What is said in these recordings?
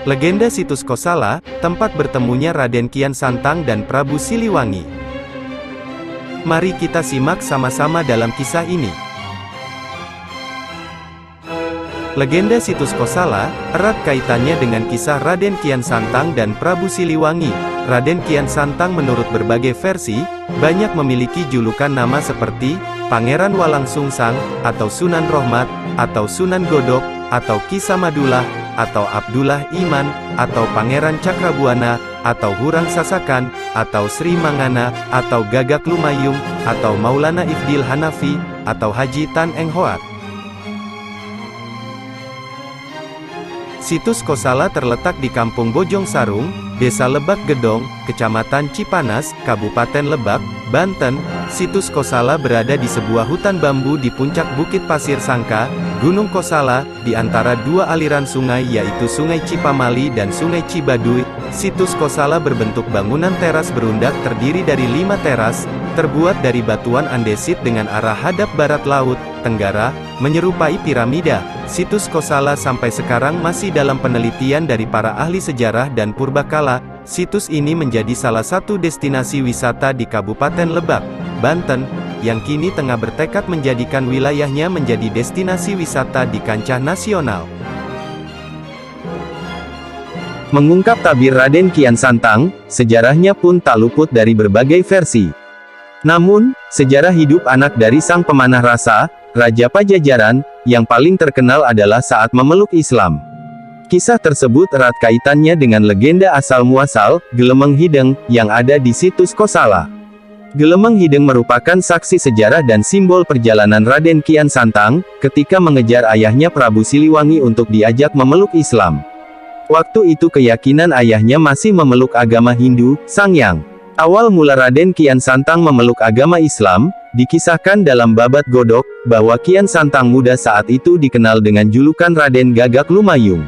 Legenda situs Kosala, tempat bertemunya Raden Kian Santang dan Prabu Siliwangi. Mari kita simak sama-sama dalam kisah ini. Legenda situs Kosala, erat kaitannya dengan kisah Raden Kian Santang dan Prabu Siliwangi. Raden Kian Santang menurut berbagai versi, banyak memiliki julukan nama seperti, Pangeran Walang Sungsang, atau Sunan Rohmat, atau Sunan Godok, atau Ki Samadullah, atau Abdullah Iman, atau Pangeran Cakrabuana, atau Hurang Sasakan, atau Sri Mangana, atau Gagak Lumayung, atau Maulana Ifdil Hanafi, atau Haji Tan Eng Hoat. Situs Kosala terletak di Kampung Bojong Sarung, Desa Lebak Gedong, Kecamatan Cipanas, Kabupaten Lebak, Banten. Situs Kosala berada di sebuah hutan bambu di puncak Bukit Pasir Sangka, Gunung Kosala, di antara dua aliran sungai yaitu Sungai Cipamali dan Sungai Cibaduy. Situs Kosala berbentuk bangunan teras berundak terdiri dari 5 teras, terbuat dari batuan andesit dengan arah hadap barat laut, tenggara, menyerupai piramida. Situs Kosala sampai sekarang masih dalam penelitian dari para ahli sejarah dan purbakala. Situs ini menjadi salah satu destinasi wisata di Kabupaten Lebak, Banten, yang kini tengah bertekad menjadikan wilayahnya menjadi destinasi wisata di kancah nasional. Mengungkap tabir Raden Kian Santang, sejarahnya pun tak luput dari berbagai versi. Namun, sejarah hidup anak dari sang pemanah rasa, Raja Pajajaran, yang paling terkenal adalah saat memeluk Islam. Kisah tersebut erat kaitannya dengan legenda asal-muasal, Gelemeng Hideng, yang ada di situs Kosala. Gelemeng Hideng merupakan saksi sejarah dan simbol perjalanan Raden Kian Santang, ketika mengejar ayahnya Prabu Siliwangi untuk diajak memeluk Islam. Waktu itu keyakinan ayahnya masih memeluk agama Hindu, Sangyang. Awal mula Raden Kian Santang memeluk agama Islam, dikisahkan dalam Babat Godok, bahwa Kian Santang muda saat itu dikenal dengan julukan Raden Gagak Lumayung.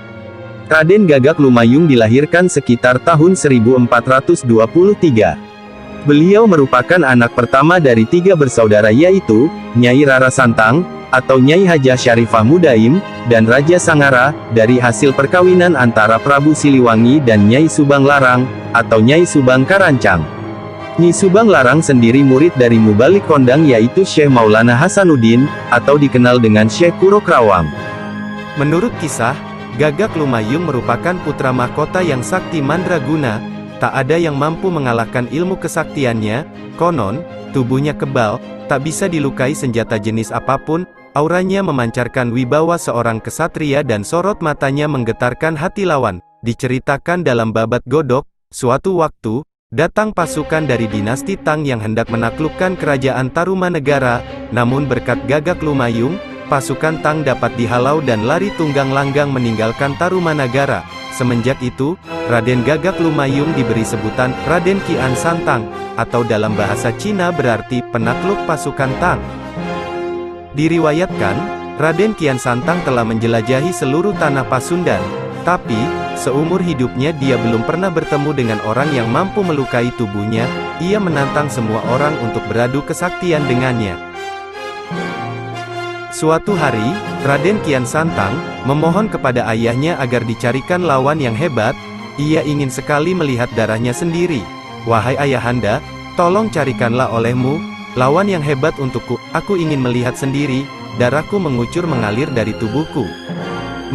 Raden Gagak Lumayung dilahirkan sekitar tahun 1423. Beliau merupakan anak pertama dari 3 bersaudara yaitu, Nyai Rara Santang, atau Nyai Hajah Syarifah Mudaim, dan Raja Sangara, dari hasil perkawinan antara Prabu Siliwangi dan Nyai Subang Larang, atau Nyai Subang Karancang. Nyi Subang Larang sendiri murid dari Mubalik Kondang yaitu Syekh Maulana Hasanuddin, atau dikenal dengan Syekh Kuro Krawang. Menurut kisah, Gagak Lumayung merupakan putra mahkota yang sakti mandraguna, tak ada yang mampu mengalahkan ilmu kesaktiannya, konon, tubuhnya kebal, tak bisa dilukai senjata jenis apapun, auranya memancarkan wibawa seorang kesatria dan sorot matanya menggetarkan hati lawan. Diceritakan dalam Babat Godok, suatu waktu, datang pasukan dari dinasti Tang yang hendak menaklukkan kerajaan Tarumanegara, namun berkat Gagak Lumayung, pasukan Tang dapat dihalau dan lari tunggang langgang meninggalkan Tarumanegara. Semenjak itu, Raden Gagak Lumayung diberi sebutan Raden Kian Santang, atau dalam bahasa Cina berarti penakluk pasukan Tang. Diriwayatkan, Raden Kian Santang telah menjelajahi seluruh tanah Pasundan, tapi, seumur hidupnya dia belum pernah bertemu dengan orang yang mampu melukai tubuhnya. Ia menantang semua orang untuk beradu kesaktian dengannya. Suatu hari, Raden Kian Santang memohon kepada ayahnya agar dicarikan lawan yang hebat. Ia ingin sekali melihat darahnya sendiri. "Wahai ayahanda, tolong carikanlah olehmu lawan yang hebat untukku. Aku ingin melihat sendiri, darahku mengucur mengalir dari tubuhku."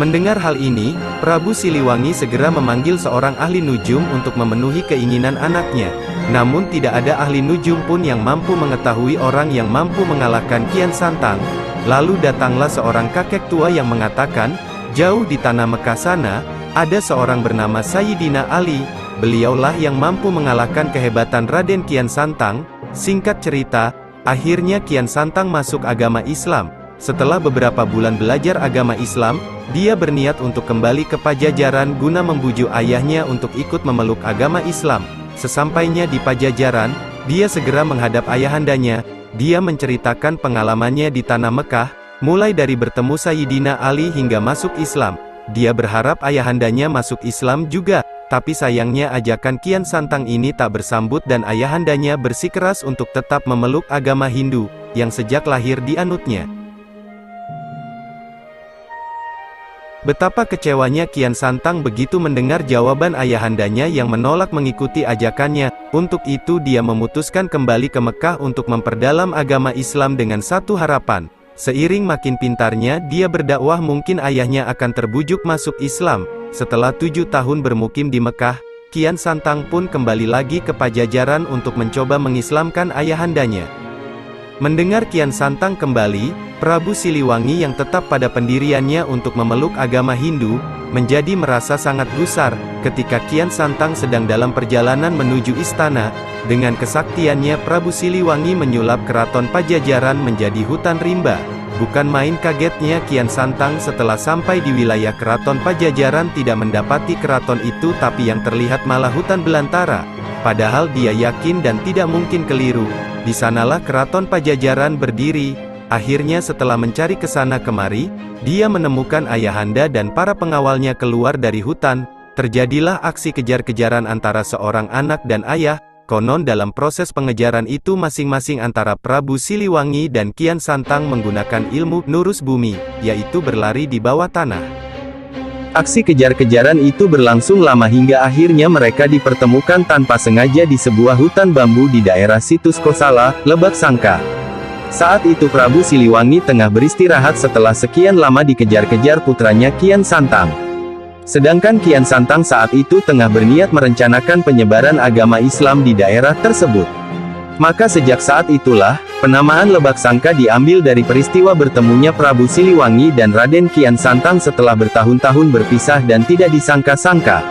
Mendengar hal ini, Prabu Siliwangi segera memanggil seorang ahli nujum untuk memenuhi keinginan anaknya. Namun tidak ada ahli nujum pun yang mampu mengetahui orang yang mampu mengalahkan Kian Santang. Lalu datanglah seorang kakek tua yang mengatakan, jauh di tanah Mekah sana, ada seorang bernama Sayyidina Ali. Beliaulah yang mampu mengalahkan kehebatan Raden Kian Santang. Singkat cerita, akhirnya Kian Santang masuk agama Islam. Setelah beberapa bulan belajar agama Islam, dia berniat untuk kembali ke Pajajaran guna membujuk ayahnya untuk ikut memeluk agama Islam. Sesampainya di Pajajaran, dia segera menghadap ayahandanya. Dia menceritakan pengalamannya di tanah Mekah, mulai dari bertemu Sayyidina Ali hingga masuk Islam. Dia berharap ayahandanya masuk Islam juga, tapi sayangnya ajakan Kian Santang ini tak bersambut dan ayahandanya bersikeras untuk tetap memeluk agama Hindu, yang sejak lahir dianutnya. Betapa kecewanya Kian Santang begitu mendengar jawaban ayahandanya yang menolak mengikuti ajakannya. Untuk itu dia memutuskan kembali ke Mekah untuk memperdalam agama Islam dengan satu harapan. Seiring makin pintarnya dia berdakwah, mungkin ayahnya akan terbujuk masuk Islam. Setelah 7 tahun bermukim di Mekah, Kian Santang pun kembali lagi ke Pajajaran untuk mencoba mengislamkan ayahandanya. Mendengar Kian Santang kembali, Prabu Siliwangi yang tetap pada pendiriannya untuk memeluk agama Hindu, menjadi merasa sangat gusar, ketika Kian Santang sedang dalam perjalanan menuju istana. Dengan kesaktiannya Prabu Siliwangi menyulap keraton Pajajaran menjadi hutan rimba. Bukan main kagetnya Kian Santang setelah sampai di wilayah keraton Pajajaran tidak mendapati keraton itu, tapi yang terlihat malah hutan belantara. Padahal dia yakin dan tidak mungkin keliru, di sanalah keraton Pajajaran berdiri. Akhirnya setelah mencari kesana kemari, dia menemukan ayahanda dan para pengawalnya keluar dari hutan. Terjadilah aksi kejar-kejaran antara seorang anak dan ayah. Konon dalam proses pengejaran itu masing-masing antara Prabu Siliwangi dan Kian Santang menggunakan ilmu nurus bumi, yaitu berlari di bawah tanah. Aksi kejar-kejaran itu berlangsung lama hingga akhirnya mereka dipertemukan tanpa sengaja di sebuah hutan bambu di daerah Situs Kosala, Lebak Sangka. Saat itu Prabu Siliwangi tengah beristirahat setelah sekian lama dikejar-kejar putranya Kian Santang. Sedangkan Kian Santang saat itu tengah berniat merencanakan penyebaran agama Islam di daerah tersebut. Maka sejak saat itulah, penamaan Lebak Sangka diambil dari peristiwa bertemunya Prabu Siliwangi dan Raden Kian Santang setelah bertahun-tahun berpisah dan tidak disangka-sangka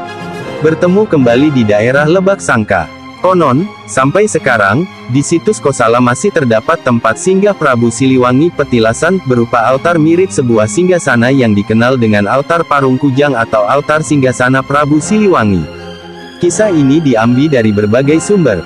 bertemu kembali di daerah Lebak Sangka. Konon, sampai sekarang, di Situs Kosala masih terdapat tempat singgah Prabu Siliwangi petilasan, berupa altar mirip sebuah singgasana yang dikenal dengan altar Parung Kujang atau altar singgasana Prabu Siliwangi. Kisah ini diambil dari berbagai sumber.